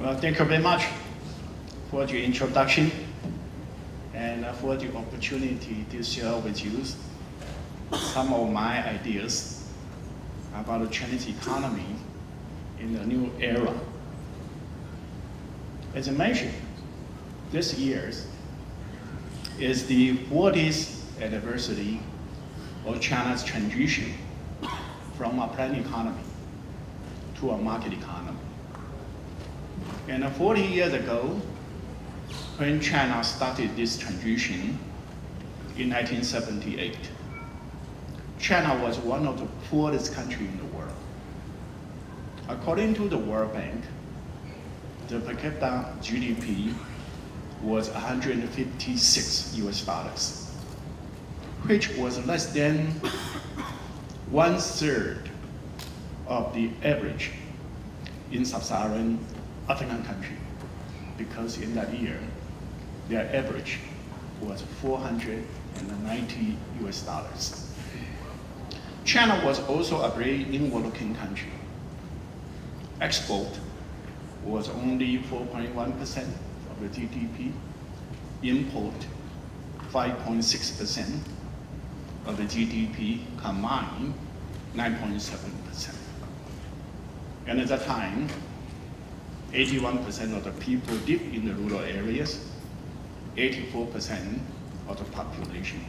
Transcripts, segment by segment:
Well, thank you very much for the introduction and for the opportunity to share with you some of my ideas about the Chinese economy in the new era. As I mentioned, this year is the 40th anniversary of China's transition from a planned economy to a market economy. And 40 years ago, when China started this transition in 1978, China was one of the poorest countries in the world. According to the World Bank, the per capita GDP was 156 US dollars, which was less than 1/3 of the average in sub-Saharan African country, because in that year, their average was 490 US dollars. China was also a very inward-looking country. Export was only 4.1% of the GDP, import 5.6% of the GDP, combined 9.7%. And at that time, 81% of the people live in the rural areas, 84% of the population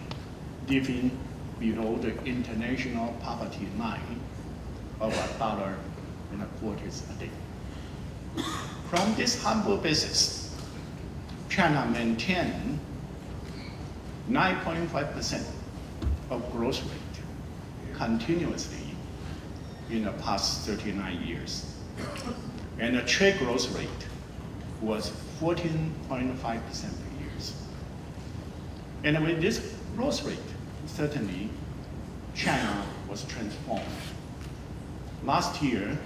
living below the international poverty line of $1.25 a day. From this humble basis, China maintained 9.5% of growth rate continuously in the past 39 years. And the trade growth rate was 14.5% per year. And with this growth rate, certainly China was transformed. Last year,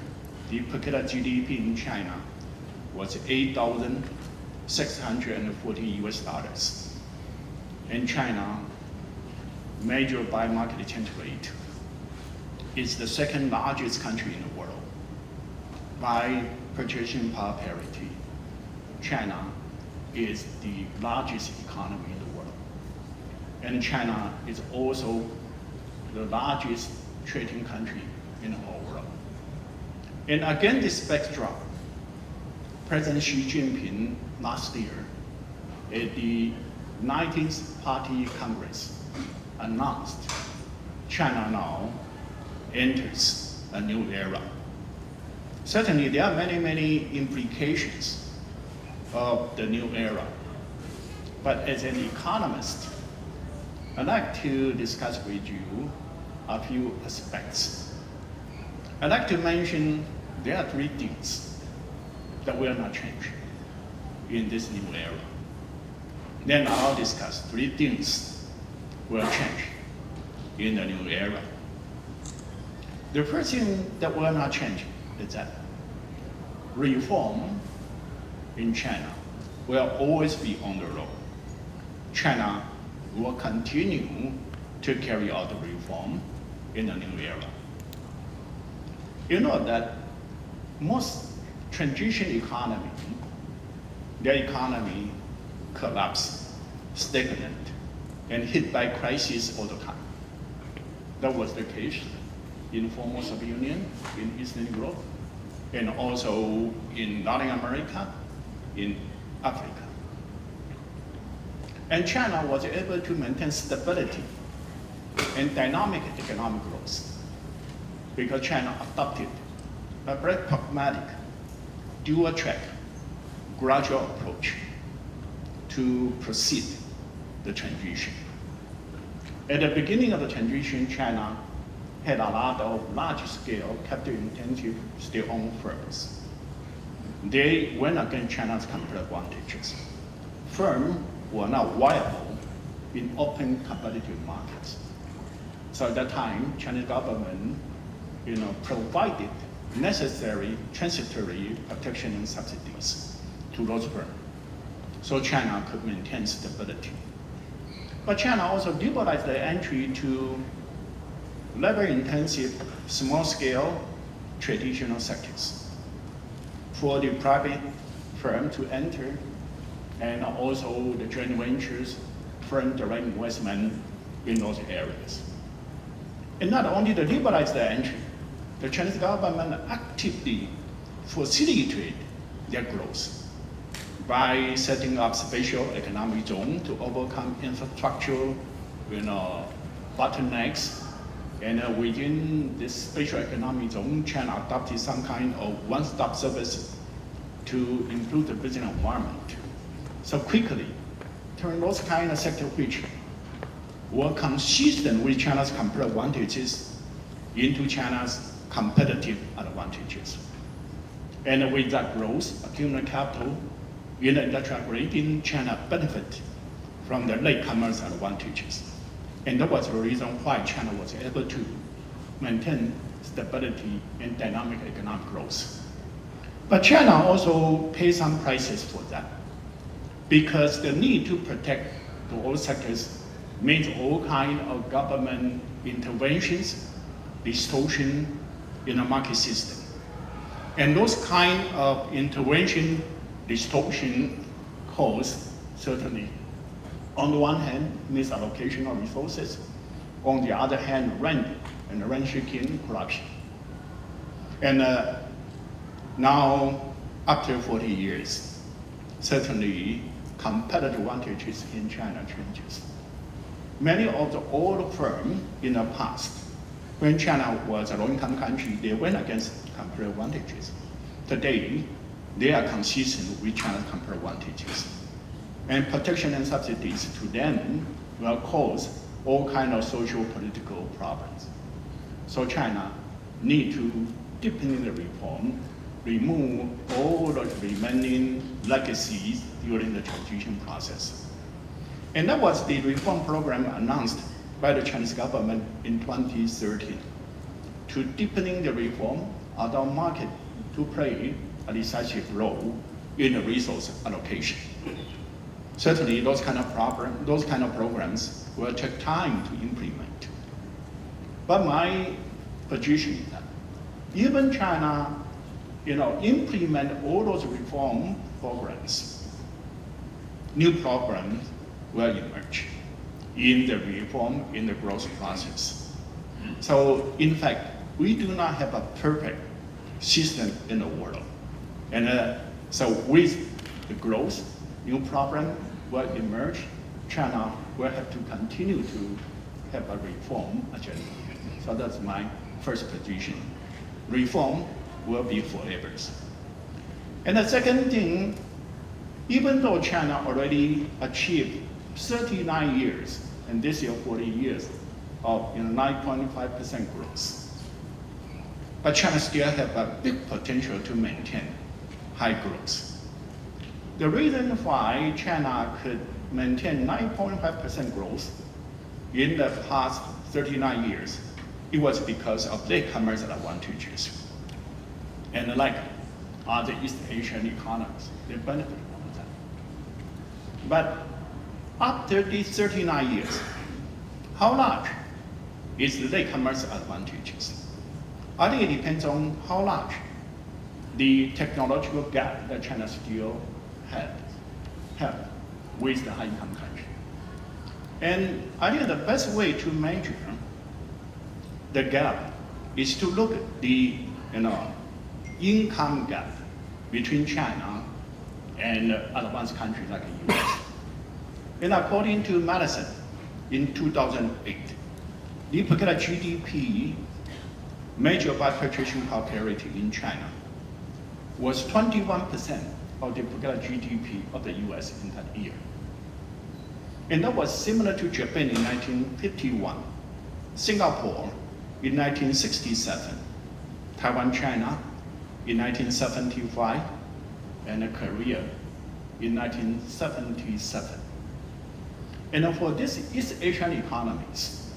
the per capita GDP in China was 8,640 US dollars. And China, measured by market exchange rate, is the second largest country in the world. By purchasing power parity, China is the largest economy in the world. And China is also the largest trading country in the whole world. And against this backdrop, President Xi Jinping last year at the 19th Party Congress announced China now enters a new era. Certainly, there are many implications of the new era. But as an economist, I'd like to discuss with you a few aspects. I'd like to mention there are 3 things that will not change in this new era. Then I'll discuss 3 things will change in the new era. The first thing that will not change is that reform in China will always be on the road. China will continue to carry out the reform in the new era. You know that most transition economy, their economy collapsed, stagnant, and hit by crisis all the time. That was the case in former Soviet Union, in Eastern Europe, and also in Latin America, in Africa. And China was able to maintain stability and dynamic economic growth because China adopted a very pragmatic, dual-track, gradual approach to proceed the transition. At the beginning of the transition, China had a lot of large-scale, capital-intensive state-owned firms. They went against China's competitive advantages. Firms were not viable in open competitive markets. So at that time, Chinese government provided necessary transitory protection and subsidies to those firms, so China could maintain stability. But China also liberalized the entry to labor-intensive, small-scale traditional sectors. For the private firms to enter, and also the joint ventures, foreign direct investment in those areas. And not only to liberalize the entry, the Chinese government actively facilitated their growth by setting up special economic zone to overcome infrastructure, bottlenecks. And within this special economic zone, China adopted some kind of one-stop service to improve the business environment. So quickly, turn those kind of sectors which were consistent with China's competitive advantages into China's competitive advantages. And with that growth, accumulated capital in the industrial grading, China benefit from the latecomers' advantages. And that was the reason why China was able to maintain stability and dynamic economic growth. But China also pays some prices for that, because the need to protect all sectors means all kinds of government interventions, distortion in the market system. And those kind of intervention, distortion cause certainly, on the one hand, misallocation of resources, on the other hand, rent and rent-seeking corruption. And now, after 40 years, certainly competitive advantages in China changes. Many of the old firms in the past, when China was a low-income country, they went against competitive advantages. Today, they are consistent with China's competitive advantages. And protection and subsidies to them will cause all kinds of social political problems. So China needs to deepen the reform, remove all the remaining legacies during the transition process. And that was the reform program announced by the Chinese government in 2013 to deepening the reform, allow market to play a decisive role in the resource allocation. Certainly, those kind of programs will take time to implement. But my position is that even China, implement all those reform programs, new programs will emerge in the reform, in the growth process. So, in fact, we do not have a perfect system in the world. And so with the growth, new problem will emerge. China will have to continue to have a reform agenda. So that's my first position. Reform will be forever. And the second thing, even though China already achieved 39 years, and this year 40 years, of 9.5% growth, but China still have a big potential to maintain high growth. The reason why China could maintain 9.5% growth in the past 39 years, it was because of latecomers' advantages. And like other East Asian economies, they benefit from that. But after these 39 years, how large is the latecomers' advantages? I think it depends on how large the technological gap that China still have with the high-income country. And I think the best way to measure the gap is to look at the income gap between China and advanced countries like the US. And according to Madison, in 2008, the per capita GDP measured by purchasing power parity in China was 21% of the per capita GDP of the US in that year. And that was similar to Japan in 1951, Singapore in 1967, Taiwan, China in 1975, and Korea in 1977. And for these East Asian economies,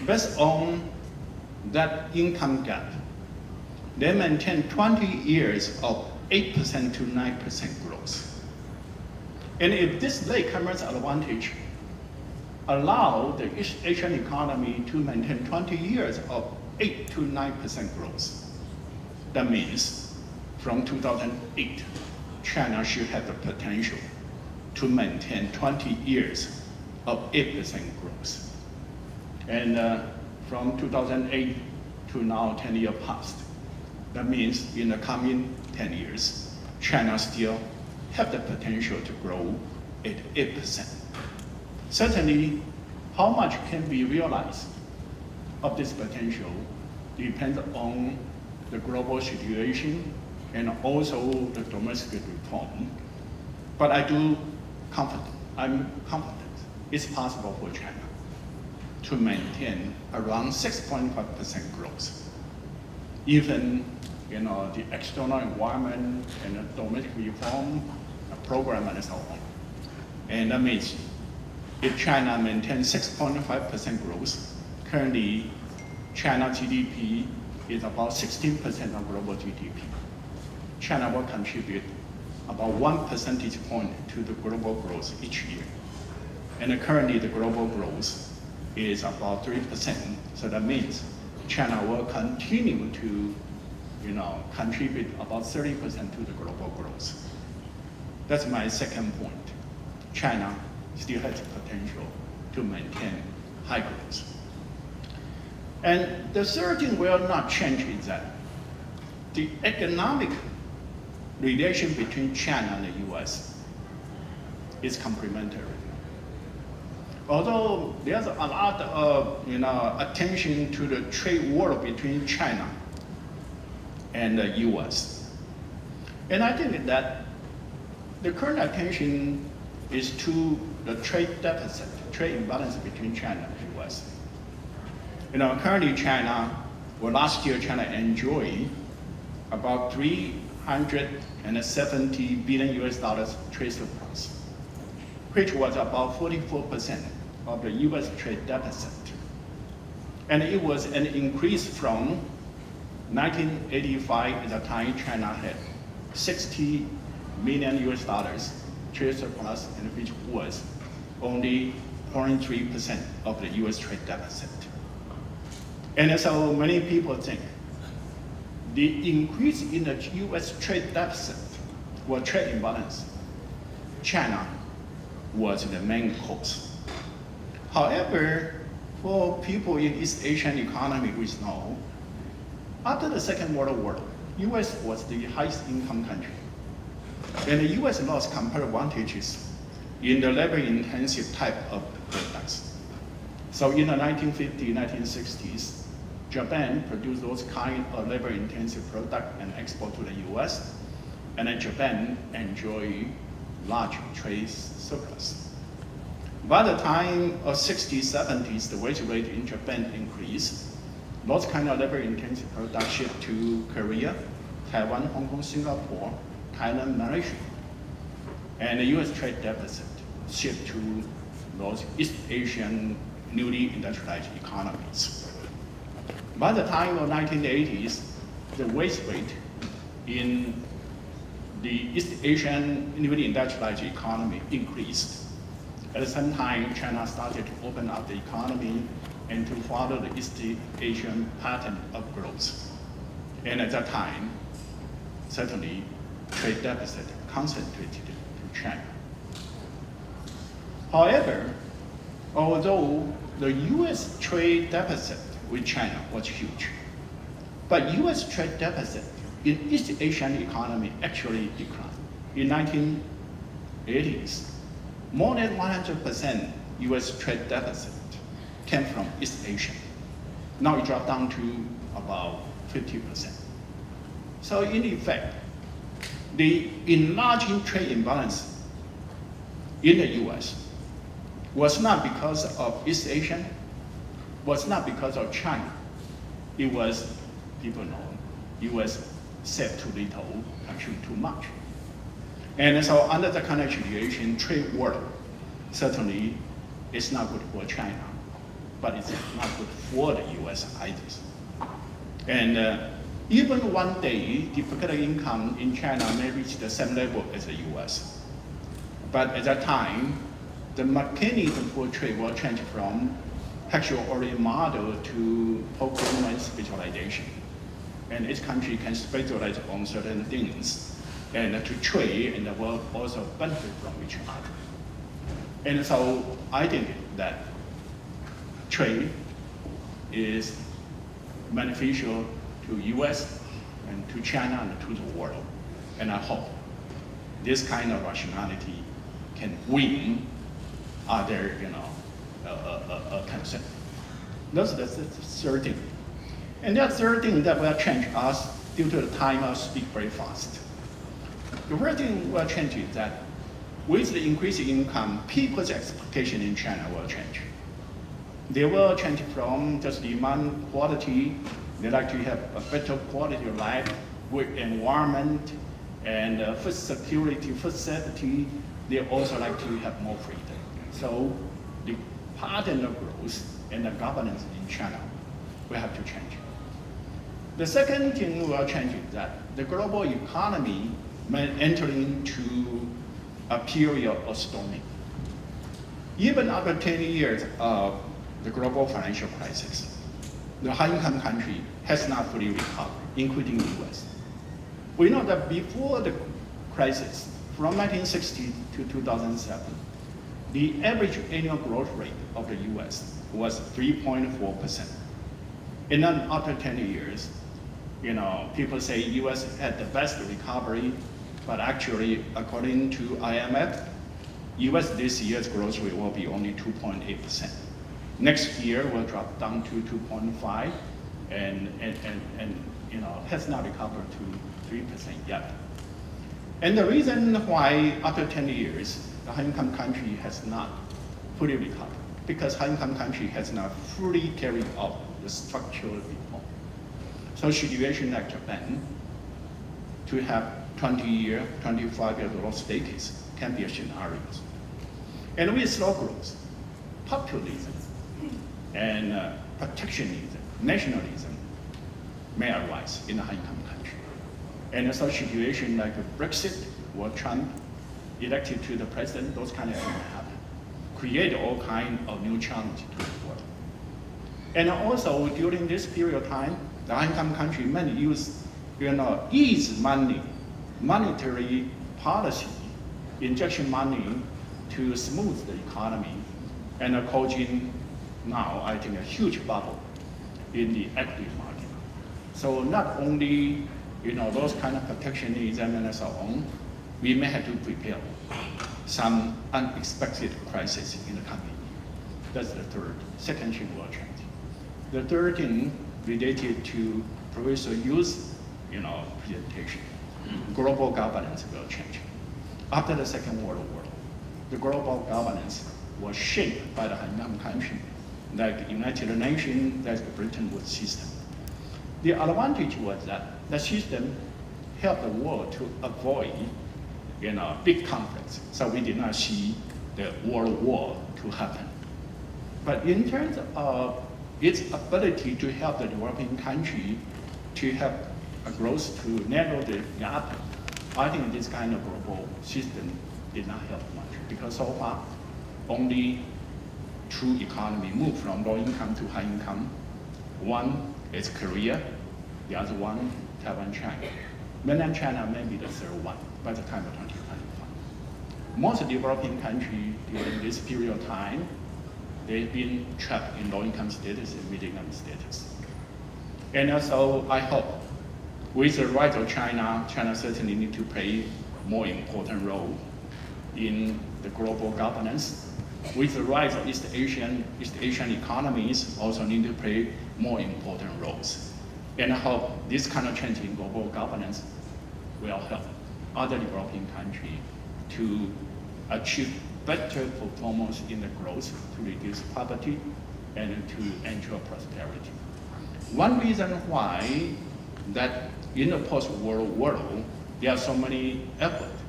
based on that income gap, they maintain 20 years of 8% to 9% growth. And if this latecomers' advantage allow the East Asian economy to maintain 20 years of 8 to 9% growth, that means from 2008 China should have the potential to maintain 20 years of 8% growth. And from 2008 to now, 10 years past. That means in the coming 10 years, China still have the potential to grow at 8%. Certainly, how much can be realized of this potential depends on the global situation and also the domestic reform. But I'm confident it's possible for China to maintain around 6.5% growth. Even the external environment and the domestic reform program and so on. And that means if China maintains 6.5% growth, currently China GDP is about 16% of global GDP. China will contribute about 1 percentage point to the global growth each year. And currently the global growth is about 3%. So that means China will continue to contribute about 30% to the global growth. That's my second point. China still has the potential to maintain high growth. And the third thing will not change is that the economic relation between China and the US is complementary. Although there's a lot of attention to the trade war between China and the US. And I think that the current attention is to the trade deficit, trade imbalance between China and the US. Currently last year China enjoyed about $370 billion US trade surplus, which was about 44% of the US trade deficit. And it was an increase from 1985 at the time China had $60 million US trade surplus, and which was only 0.3% of the US trade deficit. And so many people think the increase in the US trade deficit or trade imbalance, China was the main cause. However, for people in East Asian economy, we know, after the Second World War, US was the highest income country. And the US lost comparative advantages in the labor-intensive type of products. So in the 1950s, 1960s, Japan produced those kind of labor-intensive products and export to the US, and then Japan enjoyed large trade surplus. By the time of 60s, 70s, the wage rate in Japan increased. Those kind of labor-intensive products shipped to Korea, Taiwan, Hong Kong, Singapore, Thailand, Malaysia. And the US trade deficit shipped to those East Asian newly industrialized economies. By the time of 1980s, the wage rate in the East Asian newly industrialized economy increased. At the same time, China started to open up the economy and to follow the East Asian pattern of growth. And at that time, certainly, trade deficit concentrated to China. However, although the US trade deficit with China was huge, but US trade deficit in East Asian economy actually declined. In 1980s, more than 100% US trade deficit came from East Asia. Now it dropped down to about 50%. So in effect, the enlarging trade imbalance in the US was not because of East Asian, was not because of China. It was, people know, US saved too little, consumed too much. And so under the kind of situation, trade war certainly is not good for China, but it's not good for the US either. And even one day, the per capita income in China may reach the same level as the US. But at that time, the mechanism for trade will change from textual-oriented model to procurement specialization. And each country can specialize on certain things. and to trade, and will also benefit from each other. And so I think that trade is beneficial to US and to China and to the world. And I hope this kind of rationality can win other, concern. That's the third thing. And that third thing that will change us due to the time. I'll speak very fast. The first thing will change is that with the increasing income, people's expectation in China will change. They will change from just demand quality. They like to have a better quality of life, work environment, and food security, food safety. They also like to have more freedom. So the pattern of growth and the governance in China will have to change. The second thing will change is that the global economy may enter into a period of storming. Even after 10 years of the global financial crisis, the high-income country has not fully recovered, including the US. We know that before the crisis, from 1960 to 2007, the average annual growth rate of the US was 3.4%. And then after 10 years, people say US had the best recovery, but actually, according to IMF, US this year's growth rate will be only 2.8%. Next year will drop down to 2.5, and has not recovered to 3% yet. And the reason why after 10 years, the high-income country has not fully recovered, because high-income country has not fully carried out the structural reform. So situation like Japan, to have 20-year, 25-year growth status can be a scenario. And with slow growth, populism, and protectionism, nationalism may arise in a high-income country. And so situation like Brexit or Trump elected to the president, those kind of things happen, create all kind of new challenges to the world. And also during this period of time, the high-income country may use, ease money, monetary policy, injection money to smooth the economy, and causing now, I think, a huge bubble in the equity market. So not only, those kind of protectionism and so on, we may have to prepare some unexpected crisis in the coming year. That's the second thing will change. The third thing related to Professor Yu's, presentation, global governance will change. After the Second World War, the global governance was shaped by the high-income country, like the United Nations, like the Bretton Woods system. The advantage was that the system helped the world to avoid, big conflicts. So we did not see the World War to happen. But in terms of its ability to help the developing country to have a growth to narrow the gap, I think this kind of global system did not help much, because so far only two economies moved from low income to high income. One is Korea, the other one, Taiwan, China. Mainland China may be the third one by the time of 2025. Most developing countries during this period of time, they've been trapped in low income status and middle income status. And so I hope with the rise of China, China certainly need to play more important role in the global governance. With the rise of East Asian economies also need to play more important roles. And I hope this kind of change in global governance will help other developing countries to achieve better performance in the growth, to reduce poverty, and to ensure prosperity. One reason why that in the post-war world, there are so many efforts,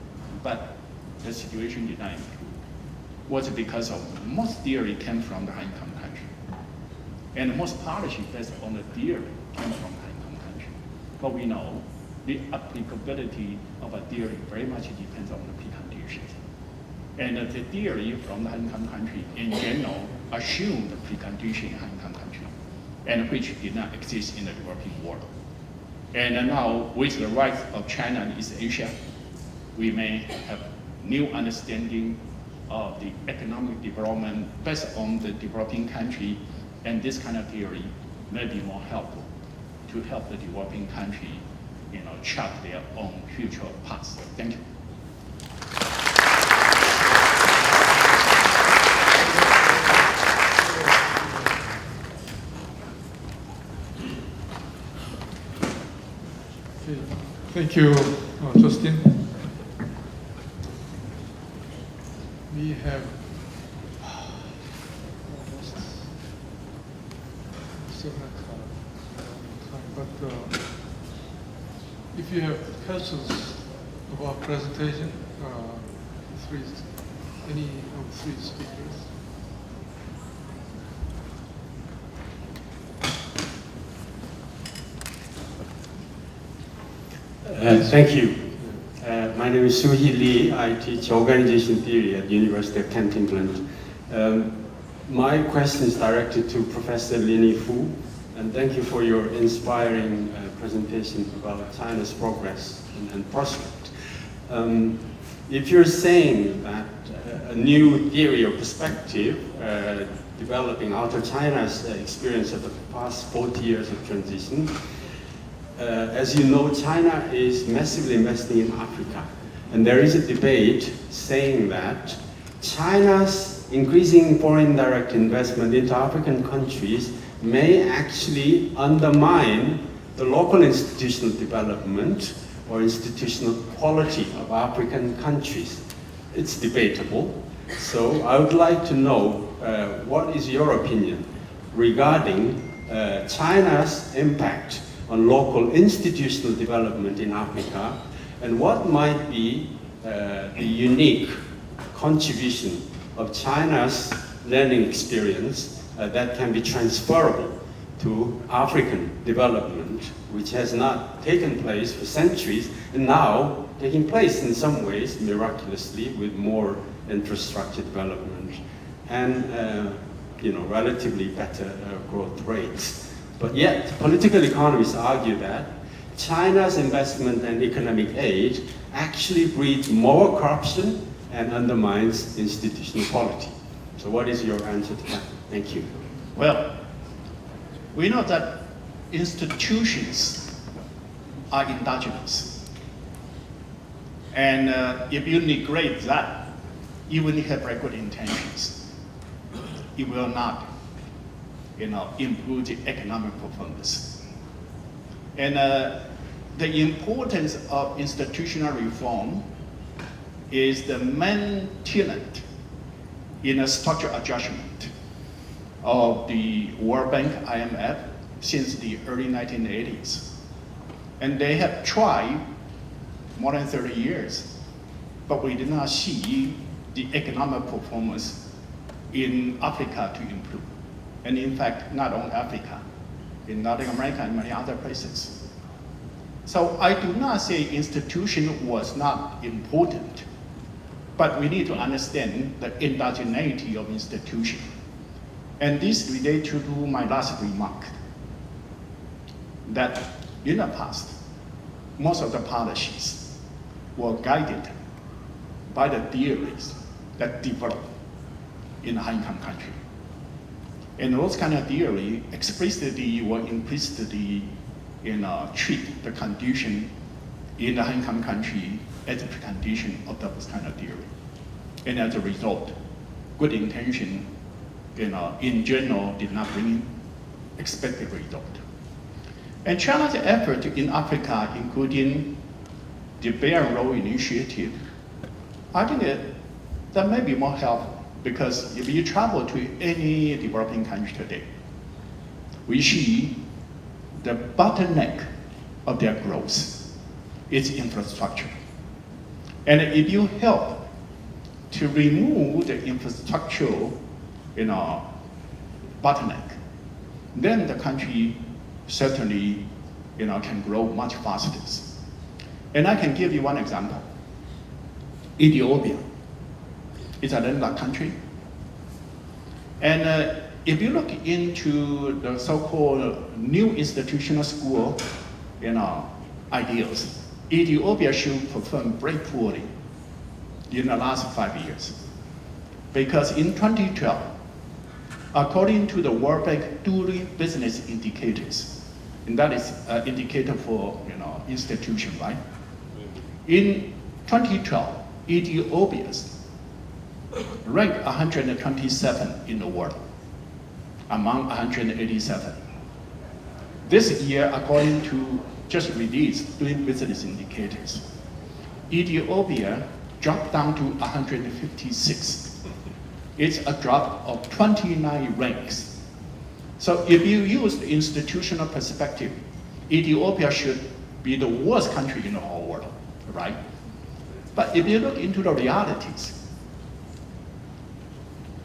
but the situation did not improve, was because of most theory came from the high-income country. And most policy based on the theory came from high-income country. But we know the applicability of a theory very much depends on the preconditions. And the theory from the high-income country in general assumed the precondition in high-income country, and which did not exist in the developing world. And now with the rise of China and East Asia, we may have new understanding of the economic development based on the developing country, and this kind of theory may be more helpful to help the developing country, chart their own future paths. Thank you. Okay. Thank you, Justin. We have almost 7 o'clock time, but if you have questions about presentation, any of the 3 speakers. Thank you. My name is Yifu Lin. I teach organization theory at the University of Kent, England. My question is directed to Professor Yifu, and thank you for your inspiring presentation about China's progress and prospect. If you're saying that a new theory or perspective developing out of China's experience of the past 40 years of transition, as you know, China is massively investing in Africa. And there is a debate saying that China's increasing foreign direct investment into African countries may actually undermine the local institutional development or institutional quality of African countries. It's debatable. So I would like to know what is your opinion regarding China's impact on local institutional development in Africa, and what might be the unique contribution of China's learning experience that can be transferable to African development, which has not taken place for centuries, and now taking place in some ways miraculously with more infrastructure development and relatively better growth rates. But yet, political economists argue that China's investment and economic aid actually breeds more corruption and undermines institutional quality. So what is your answer to that? Thank you. Well, we know that institutions are endogenous. And if you neglect that, even if you have very good intentions, it will not improve the economic performance. And the importance of institutional reform is the main tenet in a structural adjustment of the World Bank, IMF, since the early 1980s. And they have tried more than 30 years, but we did not see the economic performance in Africa to improve. And in fact, not only Africa, in Latin America and many other places. So I do not say institution was not important, but we need to understand the endogeneity of institution. And this relates to my last remark, that in the past, most of the policies were guided by the theories that developed in a high-income country. And those kind of theory explicitly or implicitly treat the condition in the high-income country as a precondition of those kind of theory. And as a result, good intention in general did not bring expected result. And China's effort in Africa, including the Belt and Road Initiative, I think that may be more helpful. Because if you travel to any developing country today, we see the bottleneck of their growth is infrastructure. And if you help to remove the infrastructural bottleneck, then the country certainly can grow much faster. And I can give you one example. Ethiopia. It's a landlocked country. And if you look into the so-called new institutional school ideals, Ethiopia should perform breakthrough in the last 5 years. Because in 2012, according to the World Bank Doing Business Indicators, and that is an indicator for institution, right? In 2012, Ethiopia ranked 127 in the world, among 187. This year, according to just released Doing Business Indicators, Ethiopia dropped down to 156. It's a drop of 29 ranks. So if you use the institutional perspective, Ethiopia should be the worst country in the whole world, right? But if you look into the realities,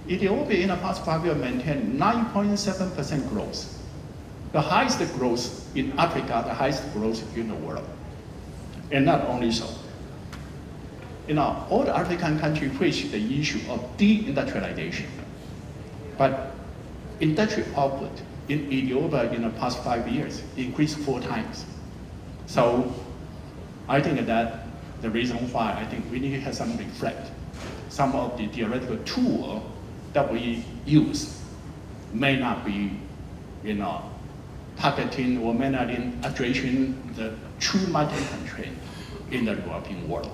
Ethiopia in the past 5 years maintained 9.7% growth. The highest growth in Africa, the highest growth in the world. And not only so. All the African countries face the issue of deindustrialization. But industrial output in Ethiopia in the past 5 years increased 4 times. So I think that the reason why I think we need to have some reflect. Some of the theoretical tool that we use may not be, targeting or may not be addressing the true market constraint in the developing world.